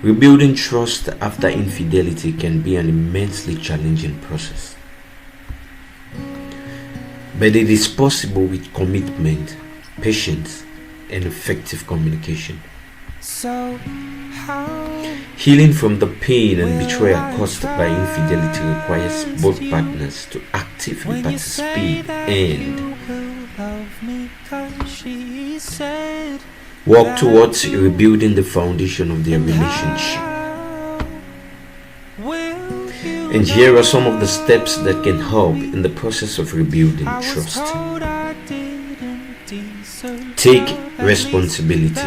Rebuilding trust after infidelity can be an immensely challenging process, but it is possible with commitment, patience, and effective communication. Healing from the pain and betrayal caused by infidelity requires both partners to actively participate and work towards rebuilding the foundation of their relationship. And here are some of the steps that can help in the process of rebuilding trust. Take responsibility.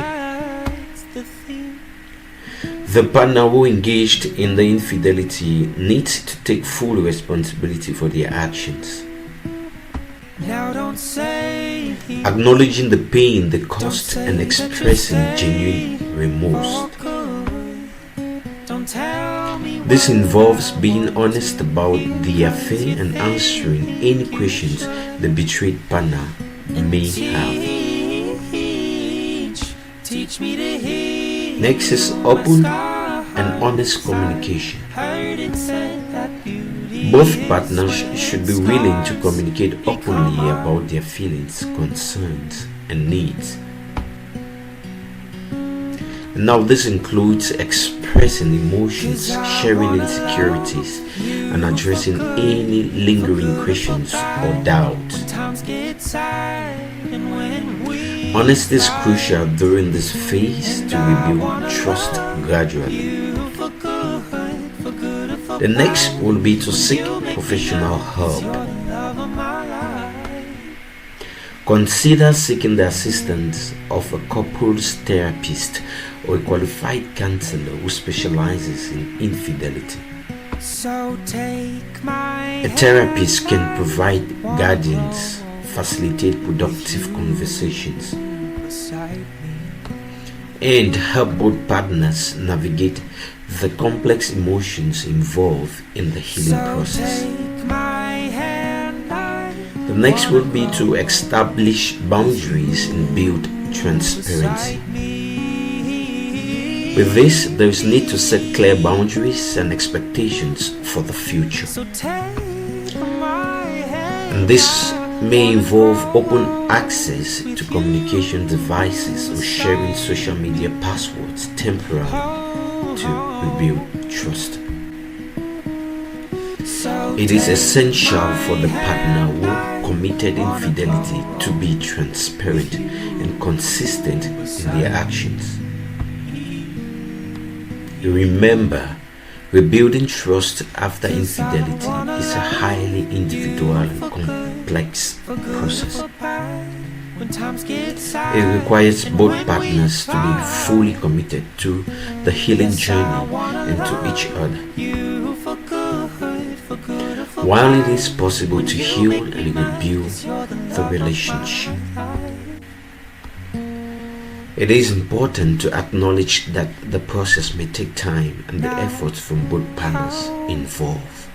The partner who engaged in the infidelity needs to take full responsibility for their actions. Acknowledging the pain they caused and expressing genuine remorse. This involves being honest about the affair and answering any questions the betrayed partner may have. Next is open and honest communication. Both partners should be willing to communicate openly about their feelings, concerns, and needs. Now, this includes expressing emotions, sharing insecurities, and addressing any lingering questions or doubts. Honesty is crucial during this phase to rebuild trust gradually. The next will be to seek professional help. Consider seeking the assistance of a couples therapist or a qualified counselor who specializes in infidelity. A therapist can provide guidance, facilitate productive conversations, and help both partners navigate the complex emotions involved in the healing process. The next will be to establish boundaries and build transparency. With this, there is need to set clear boundaries and expectations for the future. And this may involve open access to communication devices or sharing social media passwords temporarily to rebuild trust. It is essential for the partner who committed infidelity to be transparent and consistent in their actions. Remember, rebuilding trust after infidelity is a highly individual and complex process. It requires both partners to be fully committed to the healing journey and to each other. While it is possible to heal and rebuild the relationship, it is important to acknowledge that the process may take time and the efforts from both partners involved.